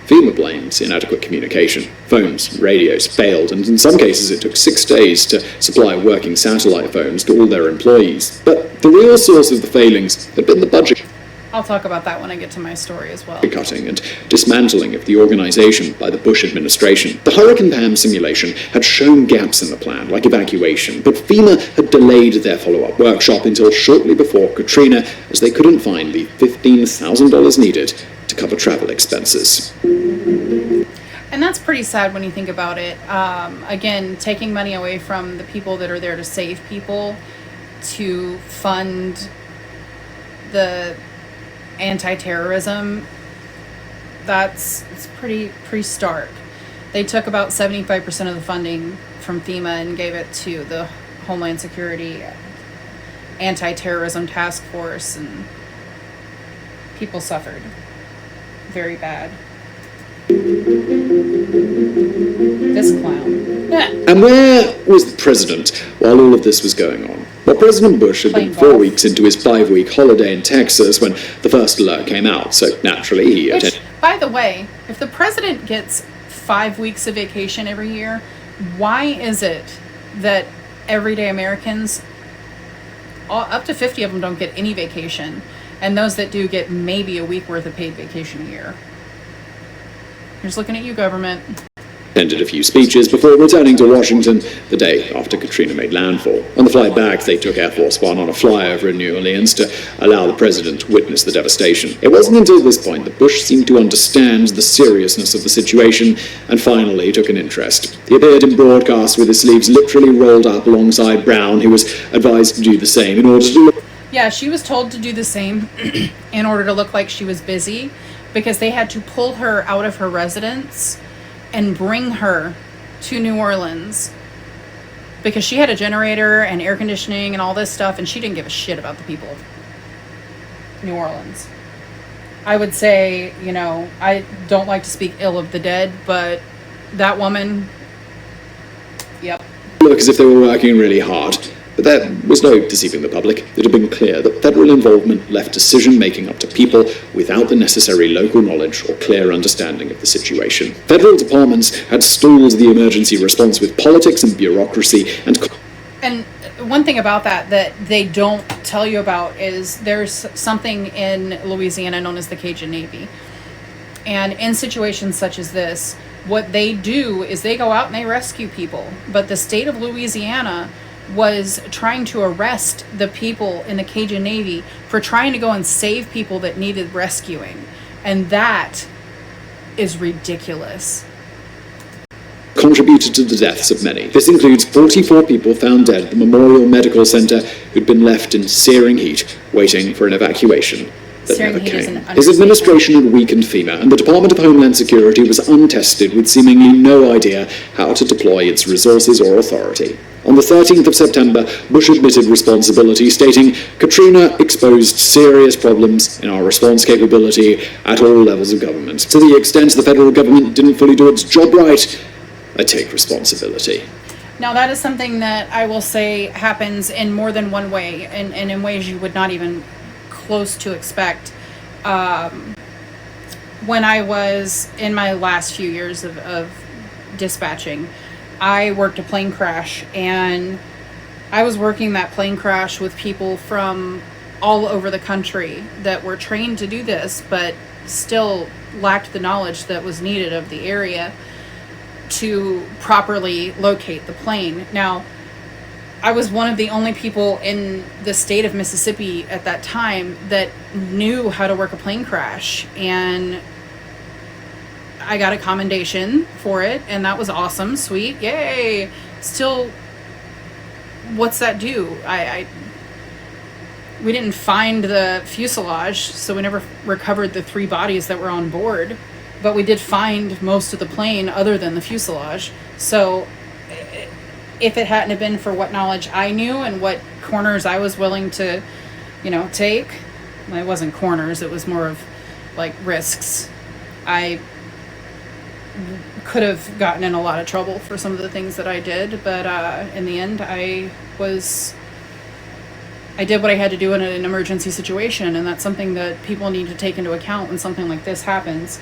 FEMA blames inadequate communication. Phones, radios failed, and in some cases it took 6 days to supply working satellite phones to all their employees. But the real source of the failings had been the budget. I'll talk about that when I get to my story as well. Cutting and dismantling of the organization by the Bush administration. The Hurricane PAM simulation had shown gaps in the plan, like evacuation, but FEMA had delayed their follow-up workshop until shortly before Katrina, as they couldn't find the $15,000 needed to cover travel expenses. And that's pretty sad when you think about it. Again, taking money away from the people that are there to save people to fund the anti-terrorism, it's pretty stark. They took about 75% of the funding from FEMA and gave it to the Homeland Security Anti-Terrorism Task Force, and people suffered very bad. this clown. And where was the president while all of this was going on? Well, President Bush had been 4 weeks into his 5-week holiday in Texas when the first alert came out, so naturally he attended. By the way, if the president gets 5 weeks of vacation every year, why is it that everyday Americans, up to 50 of them, don't get any vacation, and those that do get maybe a week worth of paid vacation a year? Here's looking at you, government. Attended a few speeches before returning to Washington the day after Katrina made landfall. On the flight back, they took Air Force One on a flyover in New Orleans to allow the president to witness the devastation. It wasn't until this point that Bush seemed to understand the seriousness of the situation and finally took an interest. He appeared in broadcasts with his sleeves literally rolled up alongside Brown, who was advised to do the same in order to look... Yeah, she was told to do the same in order to look like she was busy, because they had to pull her out of her residence and bring her to New Orleans because she had a generator and air conditioning and all this stuff, and she didn't give a shit about the people of New Orleans. I would say, I don't like to speak ill of the dead, but that woman, yep. Look as if they were working really hard. But there was no deceiving the public. It had been clear that federal involvement left decision-making up to people without the necessary local knowledge or clear understanding of the situation. Federal departments had stalled the emergency response with politics and bureaucracy And one thing about that they don't tell you about is there's something in Louisiana known as the Cajun Navy. And in situations such as this, what they do is they go out and they rescue people. But the state of Louisiana was trying to arrest the people in the Cajun Navy for trying to go and save people that needed rescuing. And that is ridiculous. Contributed to the deaths of many. This includes 44 people found dead at the Memorial Medical Center who'd been left in searing heat, waiting for an evacuation that never came. His administration had weakened FEMA, and the Department of Homeland Security was untested with seemingly no idea how to deploy its resources or authority. On the 13th of September, Bush admitted responsibility, stating, "Katrina exposed serious problems in our response capability at all levels of government. To the extent the federal government didn't fully do its job right, I take responsibility." Now, that is something that I will say happens in more than one way, and in ways you would not even close to expect. When I was in my last few years of dispatching, I worked a plane crash, and I was working that plane crash with people from all over the country that were trained to do this, but still lacked the knowledge that was needed of the area to properly locate the plane. Now, I was one of the only people in the state of Mississippi at that time that knew how to work a plane crash, and I got a commendation for it, and that was awesome, sweet, yay. Still, what's that do? We didn't find the fuselage, so we never recovered the 3 bodies that were on board, but we did find most of the plane other than the fuselage. So if it hadn't have been for what knowledge I knew and what corners I was willing to, take, well, it wasn't corners, it was more of like risks. I could have gotten in a lot of trouble for some of the things that I did, but in the end, I did what I had to do in an emergency situation, and that's something that people need to take into account when something like this happens.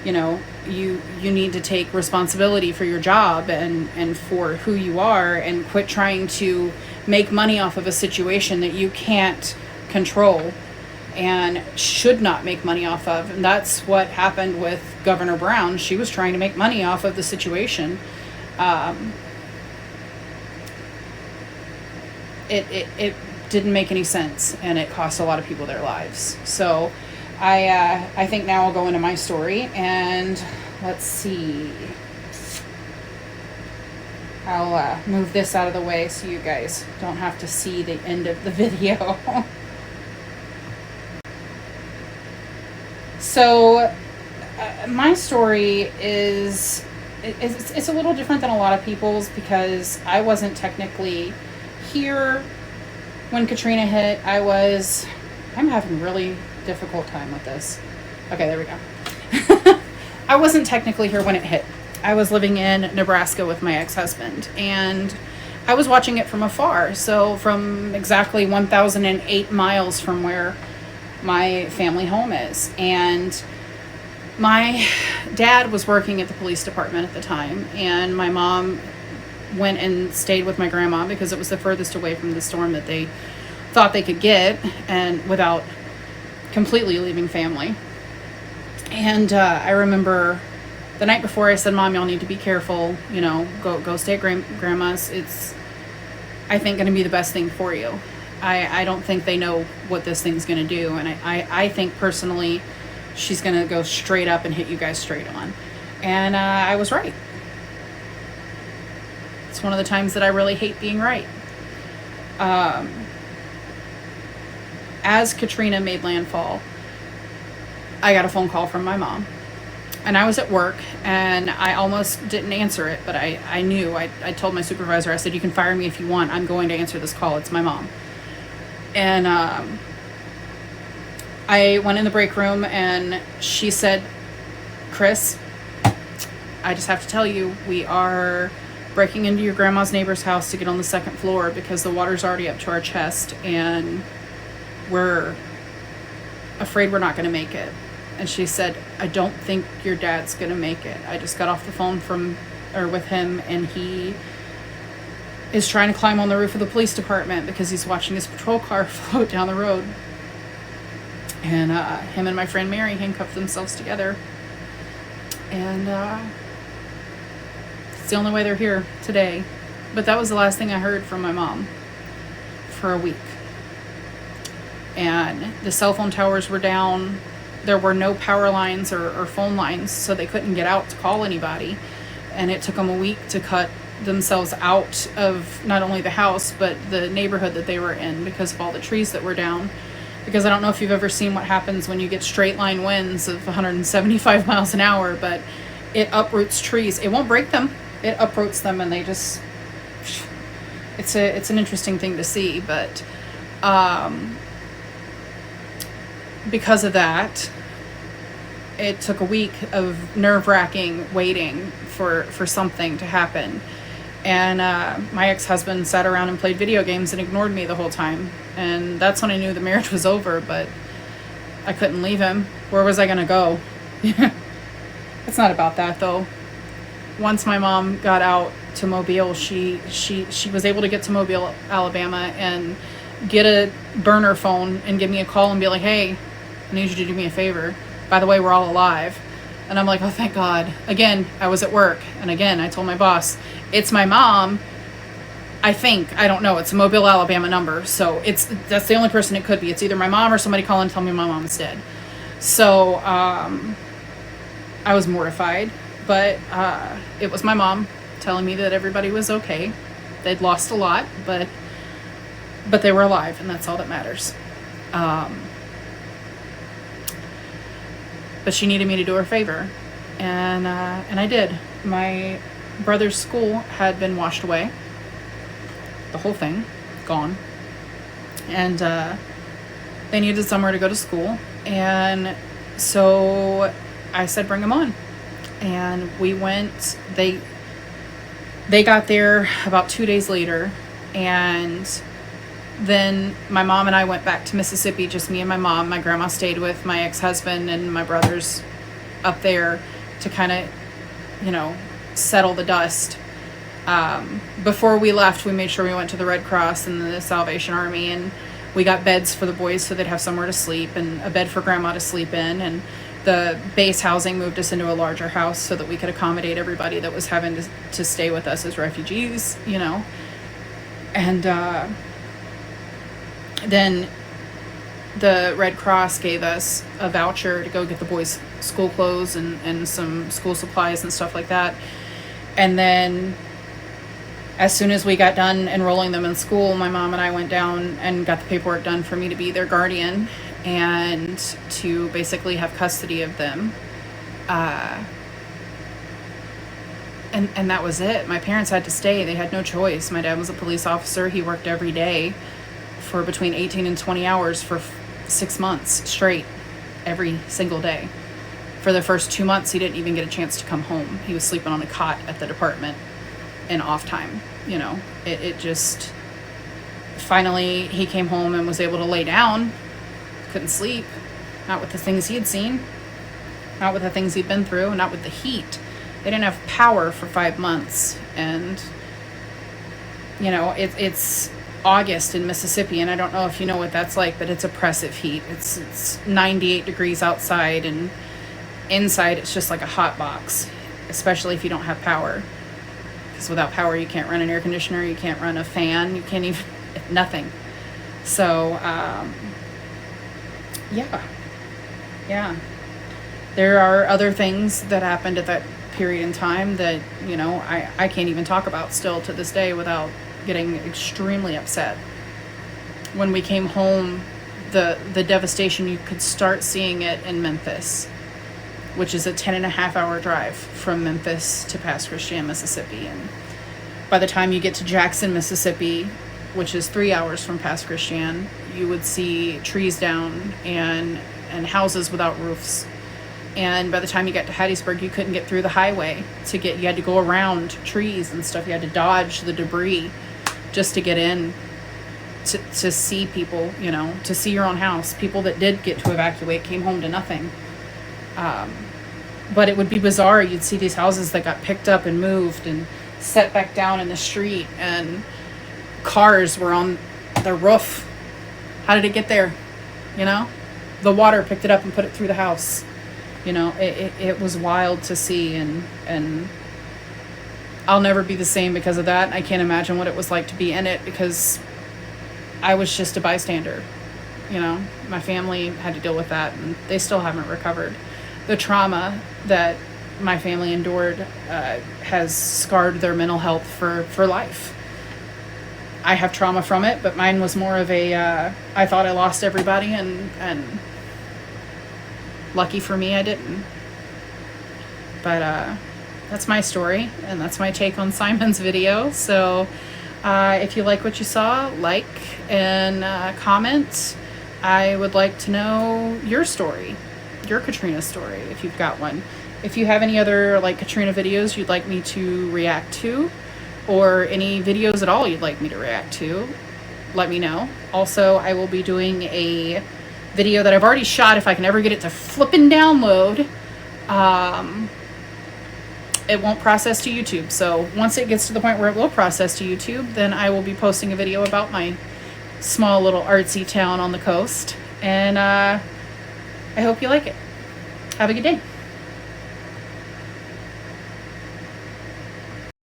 You need to take responsibility for your job and for who you are, and quit trying to make money off of a situation that you can't control and should not make money off of. And that's what happened with Governor Brown. She was trying to make money off of the situation. It didn't make any sense, and it cost a lot of people their lives. So I think now I'll go into my story, and let's see. I'll move this out of the way so you guys don't have to see the end of the video. So my story is it's a little different than a lot of people's, because I wasn't technically here when Katrina hit. I'm having a really difficult time with this. Okay, there we go. I wasn't technically here when it hit. I was living in Nebraska with my ex-husband, and I was watching it from afar. So from exactly 1,008 miles from where my family home is. And my dad was working at the police department at the time, and my mom went and stayed with my grandma because it was the furthest away from the storm that they thought they could get, and without completely leaving family. And I remember the night before I said, Mom, y'all need to be careful, you know, go stay at grandma's. It's, I think, going to be the best thing for you. I don't think they know what this thing's going to do. And I think personally, she's going to go straight up and hit you guys straight on. And I was right. It's one of the times that I really hate being right. As Katrina made landfall, I got a phone call from my mom. And I was at work, and I almost didn't answer it, but I knew. I told my supervisor, I said, you can fire me if you want. I'm going to answer this call. It's my mom. And I went in the break room, and she said, Chris, I just have to tell you, we are breaking into your grandma's neighbor's house to get on the second floor because the water's already up to our chest, and we're afraid we're not going to make it. And she said, I don't think your dad's going to make it. I just got off the phone with him, and he is trying to climb on the roof of the police department because he's watching his patrol car float down the road. And him and my friend Mary handcuffed themselves together. And it's the only way they're here today. But that was the last thing I heard from my mom for a week. And the cell phone towers were down. There were no power lines or phone lines, so they couldn't get out to call anybody. And it took them a week to cut themselves out of not only the house, but the neighborhood that they were in because of all the trees that were down. Because I don't know if you've ever seen what happens when you get straight line winds of 175 miles an hour, but it uproots trees. It won't break them. It uproots them, and they just... It's an interesting thing to see, but... because of that, it took a week of nerve-wracking waiting for something to happen. And my ex-husband sat around and played video games and ignored me the whole time. And that's when I knew the marriage was over, but I couldn't leave him. Where was I going to go? It's not about that, though. Once my mom got out to Mobile, she was able to get to Mobile, Alabama, and get a burner phone and give me a call and be like, hey, I need you to do me a favor. By the way, we're all alive. And I'm like, oh, thank God. Again, I was at work. And again, I told my boss, it's my mom. I don't know. It's a Mobile, Alabama number. So that's the only person it could be. It's either my mom or somebody calling and telling me my mom is dead. So I was mortified. But it was my mom telling me that everybody was okay. They'd lost a lot, but they were alive, and that's all that matters. But she needed me to do her a favor, and I did. My brother's school had been washed away. The whole thing, gone. And they needed somewhere to go to school, and so I said, bring them on. And we went. They got there about 2 days later, and then my mom and I went back to Mississippi, just me and my mom. My grandma stayed with my ex-husband and my brothers up there to kind of, settle the dust. Before we left, we made sure we went to the Red Cross and the Salvation Army, and we got beds for the boys so they'd have somewhere to sleep, and a bed for grandma to sleep in. And the base housing moved us into a larger house so that we could accommodate everybody that was having to stay with us as refugees, And then the Red Cross gave us a voucher to go get the boys' school clothes and some school supplies and stuff like that. And then as soon as we got done enrolling them in school, my mom and I went down and got the paperwork done for me to be their guardian and to basically have custody of them. And that was it. My parents had to stay. They had no choice. My dad was a police officer. He worked every day for between 18 and 20 hours for 6 months straight, every single day, For the first 2 months, he didn't even get a chance to come home. He was sleeping on a cot at the department in off time. You know, it just, finally he came home and was able to lay down. Couldn't sleep. Not with the things he had seen. Not with the things he'd been through. Not with the heat. They didn't have power for 5 months. And, you know, it's August in Mississippi, and I don't know if you know what that's like, but it's oppressive heat. It's 98 degrees outside, and inside it's just like a hot box, especially if you don't have power. Because without power, you can't run an air conditioner, you can't run a fan, you can't even, nothing. So, yeah. There are other things that happened at that period in time that, you know, I can't even talk about still to this day without getting extremely upset. When we came home, the devastation, you could start seeing it in Memphis, which is a 10.5-hour drive from Memphis to Pass Christian, Mississippi. And by the time you get to Jackson, Mississippi, which is 3 hours from Pass Christian, you would see trees down and houses without roofs. And by the time you got to Hattiesburg, you couldn't get through the highway you had to go around trees and stuff. You had to dodge the debris just to get in to see people, you know, to see your own house. People that did get to evacuate came home to nothing. But it would be bizarre. You'd see these houses that got picked up and moved and set back down in the street, and cars were on the roof. How did it get there? You know, the water picked it up and put it through the house. You know, it was wild to see, and I'll never be the same because of that. I can't imagine what it was like to be in it, because I was just a bystander. You know, my family had to deal with that, and they still haven't recovered. The trauma that my family endured has scarred their mental health for life. I have trauma from it, but mine was more of a, I thought I lost everybody, and lucky for me, I didn't. But that's my story, and that's my take on Simon's video. So if you like what you saw, like and comment. I would like to know your story, your Katrina story, if you've got one. If you have any other like Katrina videos you'd like me to react to, or any videos at all you'd like me to react to, let me know. Also, I will be doing a video that I've already shot, if I can ever get it to flippin' download. It won't process to YouTube, so once it gets to the point where it will process to YouTube, then I will be posting a video about my small little artsy town on the coast. And I hope you like it. Have a good day.